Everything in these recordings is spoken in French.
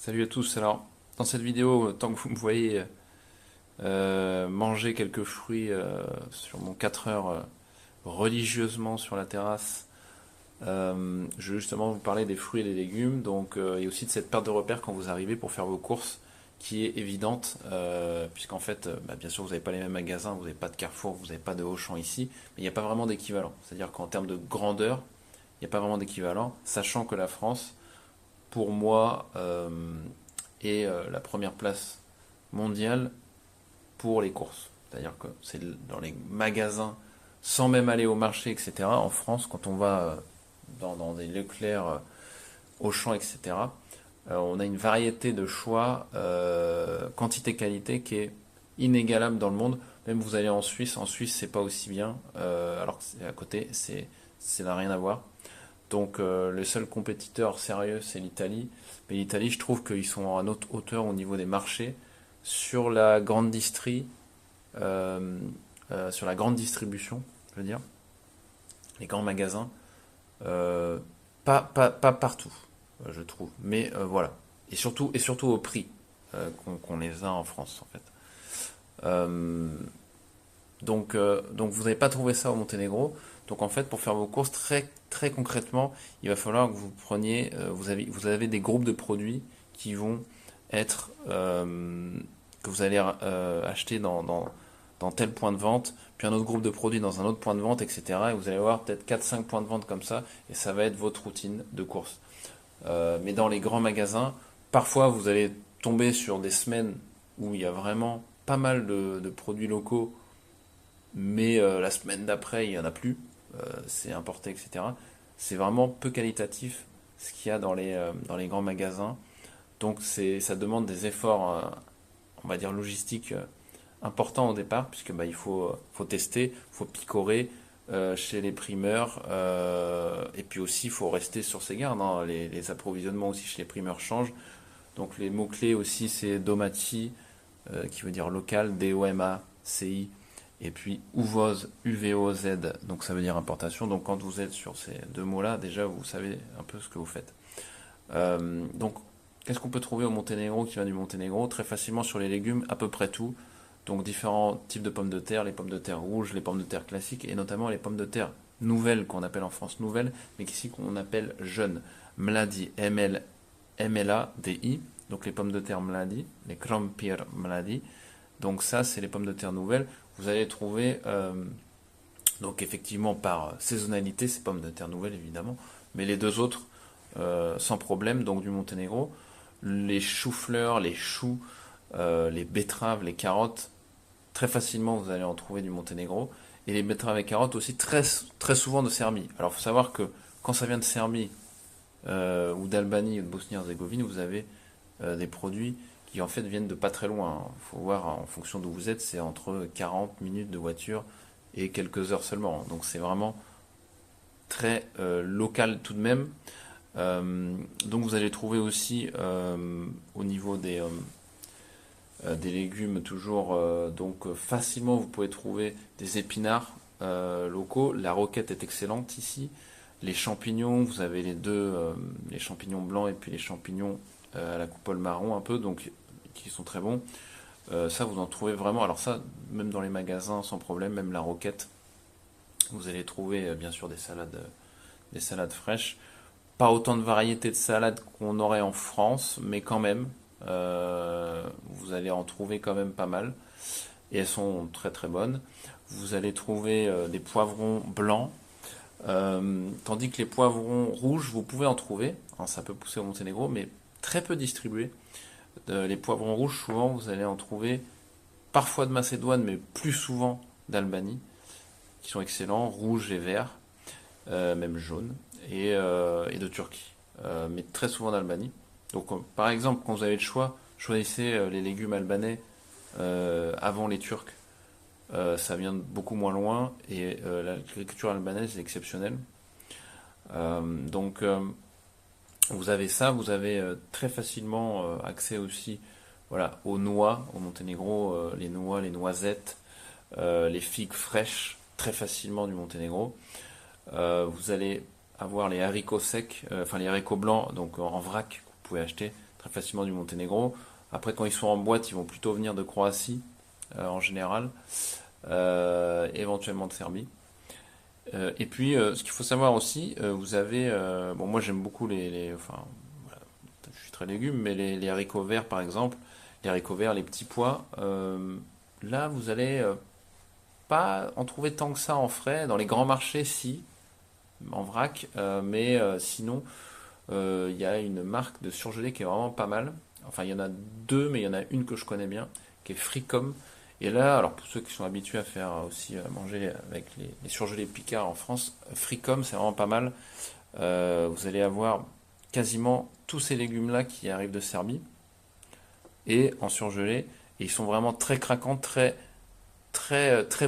Salut à tous. Alors, dans cette vidéo, tant que vous me voyez manger quelques fruits sur mon 4 heures religieusement sur la terrasse, je vais justement vous parler des fruits et des légumes, donc, et aussi de cette perte de repères quand vous arrivez pour faire vos courses, qui est évidente, puisqu'en fait, bien sûr, vous n'avez pas les mêmes magasins, vous n'avez pas de Carrefour, vous n'avez pas de Auchan ici, mais il n'y a pas vraiment d'équivalent. C'est-à-dire qu'en termes de grandeur, il n'y a pas vraiment d'équivalent, sachant que la France, pour moi, est la première place mondiale pour les courses. C'est-à-dire que c'est dans les magasins, sans même aller au marché, etc. En France, quand on va dans des Leclerc, Auchan, etc., on a une variété de choix, quantité-qualité, qui est inégalable dans le monde. Même vous allez en Suisse c'est pas aussi bien, alors que c'est à côté, ça n'a rien à voir. Donc le seul compétiteur sérieux, c'est l'Italie. Mais l'Italie, je trouve qu'ils sont à notre hauteur au niveau des marchés. Sur la grande euh, sur la grande distribution, je veux dire, les grands magasins, euh, pas partout, je trouve. Mais voilà. Et surtout au prix qu'on les a en France, en fait. Euh, donc vous n'avez pas trouvé ça au Monténégro. Donc en fait, pour faire vos courses très concrètement, il va falloir que vous preniez, vous avez des groupes de produits qui vont être, que vous allez acheter dans tel point de vente, puis un autre groupe de produits dans un autre point de vente, etc. Et vous allez avoir peut-être quatre cinq points de vente comme ça, et ça va être votre routine de course. Mais dans les grands magasins, parfois vous allez tomber sur des semaines où il y a vraiment pas mal de produits locaux, mais la semaine d'après, il n'y en a plus, c'est importé, etc. C'est vraiment peu qualitatif ce qu'il y a dans les grands magasins. Donc ça demande des efforts, on va dire logistiques, importants au départ, puisque il faut tester, il faut picorer chez les primeurs, et puis aussi il faut rester sur ses gardes, hein. Les approvisionnements aussi chez les primeurs changent. Donc les mots-clés aussi, c'est Domati, qui veut dire local, DOMACI, et puis UVOZ, UVOZ, donc ça veut dire importation. Donc quand vous êtes sur ces deux mots-là, déjà vous savez un peu ce que vous faites. Donc qu'est-ce qu'on peut trouver au Monténégro qui vient du Monténégro? Très facilement sur les légumes, à peu près tout. Donc différents types de pommes de terre, les pommes de terre rouges, les pommes de terre classiques, et notamment les pommes de terre nouvelles, qu'on appelle en France nouvelles, mais qu'ici qu'on appelle jeunes. Mladi, MLADI, donc les pommes de terre Mladi, les Krompir Mladi. Donc ça, c'est les pommes de terre nouvelles. Vous allez trouver, donc effectivement par saisonnalité, ces pommes de terre nouvelles évidemment, mais les deux autres, sans problème, donc du Monténégro. Les choux-fleurs, les choux, les betteraves, les carottes, très facilement vous allez en trouver du Monténégro. Et les betteraves et carottes aussi très souvent de Serbie. Alors il faut savoir que quand ça vient de Serbie, ou d'Albanie ou de Bosnie-Herzégovine, vous avez des produits qui en fait viennent de pas très loin. Il faut voir en fonction d'où vous êtes, c'est entre 40 minutes de voiture et quelques heures seulement. Donc c'est vraiment très local tout de même. Donc vous allez trouver aussi au niveau des légumes toujours, donc facilement vous pouvez trouver des épinards locaux. La roquette est excellente ici. Les champignons, vous avez les deux, les champignons blancs et puis les champignons à la coupole marron un peu, donc qui sont très bons. Ça vous en trouvez vraiment. Alors ça, même dans les magasins sans problème, même la roquette, vous allez trouver bien sûr des salades fraîches. Pas autant de variétés de salades qu'on aurait en France, mais quand même, vous allez en trouver quand même pas mal. Et elles sont très bonnes. Vous allez trouver des poivrons blancs, tandis que les poivrons rouges, vous pouvez en trouver. Hein, ça peut pousser au Monténégro, mais très peu distribués. Les poivrons rouges, souvent, vous allez en trouver parfois de Macédoine, mais plus souvent d'Albanie, qui sont excellents, rouges et verts, même jaunes, et de Turquie, mais très souvent d'Albanie. Donc, par exemple, quand vous avez le choix, choisissez les légumes albanais avant les Turcs. Ça vient de beaucoup moins loin et l'agriculture albanaise est exceptionnelle. Donc, vous avez ça, vous avez très facilement accès aussi, voilà, aux noix, au Monténégro, les noix, les noisettes, les figues fraîches, très facilement du Monténégro. Vous allez avoir les haricots secs, enfin les haricots blancs, donc en vrac, que vous pouvez acheter très très facilement du Monténégro. Après, quand ils sont en boîte, ils vont plutôt venir de Croatie, en général, éventuellement de Serbie. Et puis, ce qu'il faut savoir aussi, vous avez, bon, moi j'aime beaucoup enfin, voilà, je suis très légumes, mais les haricots verts par exemple, les haricots verts, les petits pois, là vous allez pas en trouver tant que ça en frais. Dans les grands marchés, si, en vrac, mais sinon, il y a une marque de surgelé qui est vraiment pas mal. Enfin, il y en a deux, mais il y en a une que je connais bien, qui est Fricom. Et là, alors pour ceux qui sont habitués à faire aussi à manger avec les surgelés Picard en France, Fricom, c'est vraiment pas mal. Vous allez avoir quasiment tous ces légumes-là qui arrivent de Serbie et en surgelé. Et ils sont vraiment très craquants, très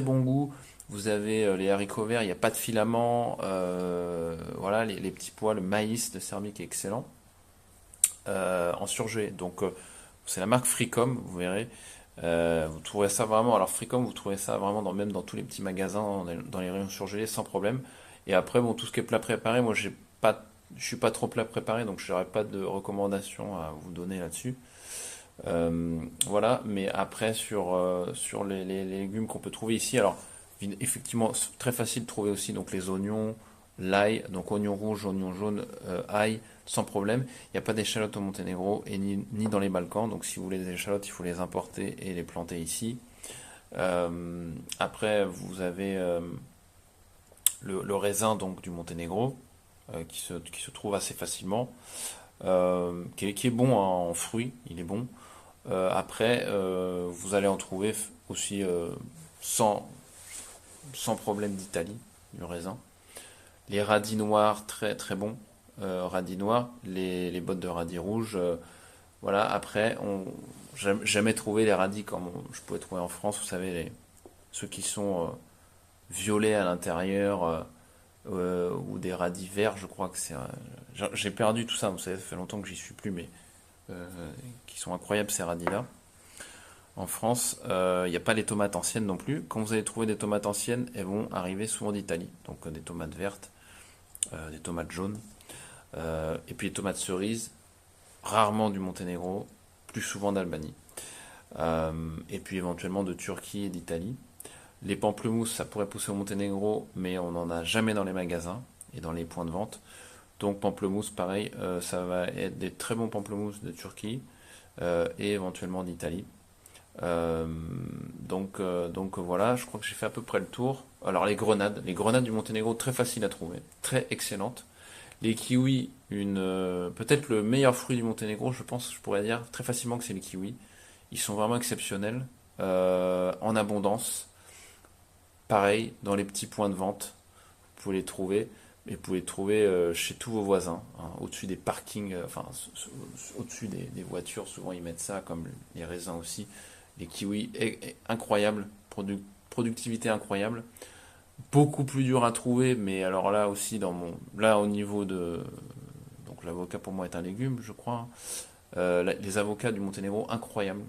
bon goût. Vous avez les haricots verts, il n'y a pas de filament. Voilà, les petits pois, le maïs de Serbie qui est excellent en surgelé. Donc c'est la marque Fricom, vous verrez. Vous trouverez ça vraiment, alors Fricom, vous trouvez ça vraiment même dans tous les petits magasins, dans les rayons surgelés, sans problème. Et après, bon, tout ce qui est plat préparé, moi je suis pas trop plat préparé, donc je n'aurai pas de recommandations à vous donner là-dessus. Voilà, mais après sur les légumes qu'on peut trouver ici, alors effectivement c'est très facile de trouver aussi donc les oignons, l'ail, donc oignon rouge, oignon jaune, ail, sans problème. Il n'y a pas d'échalotes au Monténégro et ni dans les Balkans, donc si vous voulez des échalotes, il faut les importer et les planter ici. Après vous avez le raisin donc du Monténégro qui se trouve assez facilement, qui est bon hein, en fruits, il est bon. Après, vous allez en trouver aussi sans, sans problème d'Italie, du raisin. Les radis noirs, très très bons. Radis noirs, les bottes de radis rouges. Voilà, après, jamais trouvé les radis comme je pouvais trouver en France, vous savez, ceux qui sont violets à l'intérieur, ou des radis verts, je crois que c'est. J'ai perdu tout ça, vous savez, ça fait longtemps que j'y suis plus, mais euh, qui sont incroyables ces radis-là. En France, il n'y a pas les tomates anciennes non plus. Quand vous allez trouver des tomates anciennes, elles vont arriver souvent d'Italie. Donc des tomates vertes, des tomates jaunes. Et puis les tomates cerises, rarement du Monténégro, plus souvent d'Albanie. Et puis éventuellement de Turquie et d'Italie. Les pamplemousses, ça pourrait pousser au Monténégro, mais on n'en a jamais dans les magasins et dans les points de vente. Donc pamplemousse, pareil, ça va être des très bons pamplemousses de Turquie et éventuellement d'Italie. Euh, donc voilà, je crois que j'ai fait à peu près le tour. Alors les grenades du Monténégro, très faciles à trouver, très excellentes. Les kiwis, peut-être le meilleur fruit du Monténégro, je pense, je pourrais dire très facilement que c'est les kiwis. Ils sont vraiment exceptionnels, en abondance. Pareil, dans les petits points de vente, vous pouvez les trouver. Et vous pouvez les trouver chez tous vos voisins, hein, au-dessus des parkings, enfin au-dessus des voitures, souvent ils mettent ça, comme les raisins aussi. Les kiwis, incroyable, productivité incroyable. Beaucoup plus dur à trouver, mais alors là aussi, là au niveau de. Donc l'avocat pour moi est un légume, je crois. Les avocats du Monténégro, incroyables.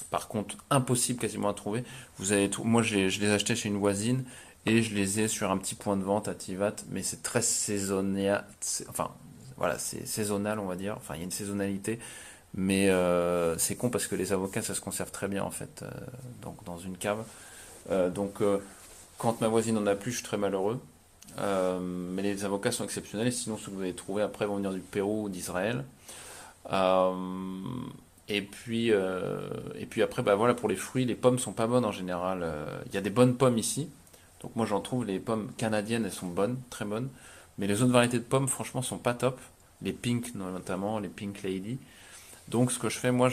Par contre, impossible quasiment à trouver. Moi, je les achetais chez une voisine et je les ai sur un petit point de vente à Tivat, mais c'est très saisonnier. Enfin, voilà, c'est saisonnal, on va dire. Enfin, il y a une saisonnalité, mais c'est con parce que les avocats, ça se conserve très bien en fait, donc dans une cave. Donc, quand ma voisine en a plus, je suis très malheureux. Mais les avocats sont exceptionnels. Et sinon, ceux que vous allez trouver après vont venir du Pérou ou d'Israël. Euh, et puis après, bah voilà, pour les fruits, les pommes sont pas bonnes en général. Il y a des bonnes pommes ici. Donc moi j'en trouve, les pommes canadiennes, elles sont bonnes, très bonnes. Mais les autres variétés de pommes, franchement, sont pas top. Les pink notamment, les pink lady. Donc ce que je fais, moi,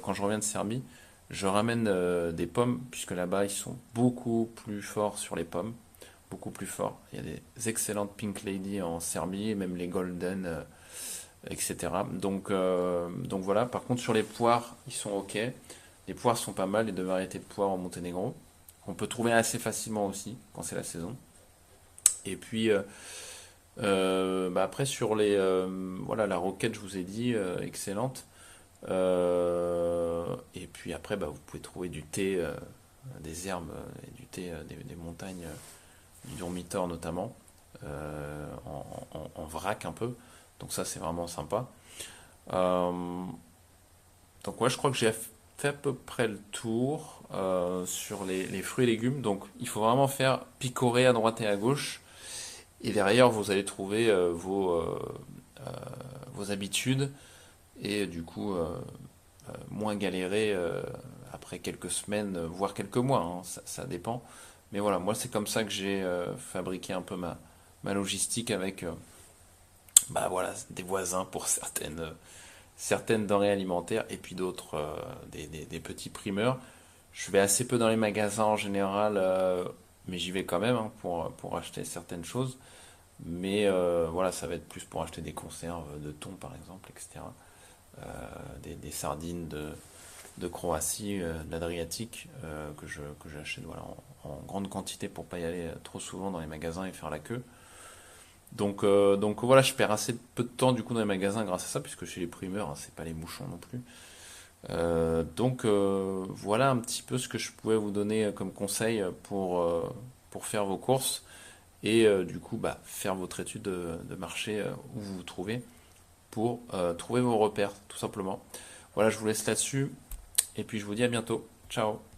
quand je reviens de Serbie, je ramène des pommes, puisque là-bas, ils sont beaucoup plus forts sur les pommes. Beaucoup plus forts. Il y a des excellentes pink lady en Serbie, même les golden, etc. Donc voilà, par contre sur les poires, ils sont ok. Les poires sont pas mal, les deux variétés de poires au Monténégro. On peut trouver assez facilement aussi quand c'est la saison. Et puis bah après sur voilà, la roquette, je vous ai dit, excellente. Et puis après, bah, vous pouvez trouver du thé, des herbes et du thé des montagnes, du Durmitor notamment, en vrac un peu. Donc ça c'est vraiment sympa. Euh, donc ouais, je crois que j'ai fait à peu près le tour sur les fruits et légumes. Donc il faut vraiment faire picorer à droite et à gauche. Et derrière, vous allez trouver vos habitudes et du coup moins galérer après quelques semaines, voire quelques mois, hein, ça dépend. Mais voilà, moi c'est comme ça que j'ai fabriqué un peu ma logistique avec bah voilà, des voisins pour certaines denrées alimentaires et puis d'autres, des petits primeurs. Je vais assez peu dans les magasins en général, mais j'y vais quand même hein, pour acheter certaines choses. Mais voilà, ça va être plus pour acheter des conserves de thon par exemple, etc. Des sardines de Croatie, de l'Adriatique, que j'achète voilà, en grande quantité pour pas y aller trop souvent dans les magasins et faire la queue. Donc voilà, je perds assez peu de temps du coup dans les magasins grâce à ça, puisque chez les primeurs, hein, c'est pas les bouchons non plus. Voilà un petit peu ce que je pouvais vous donner comme conseil pour faire vos courses et du coup bah, faire votre étude de marché où vous vous trouvez pour trouver vos repères tout simplement. Voilà, je vous laisse là-dessus et puis je vous dis à bientôt. Ciao.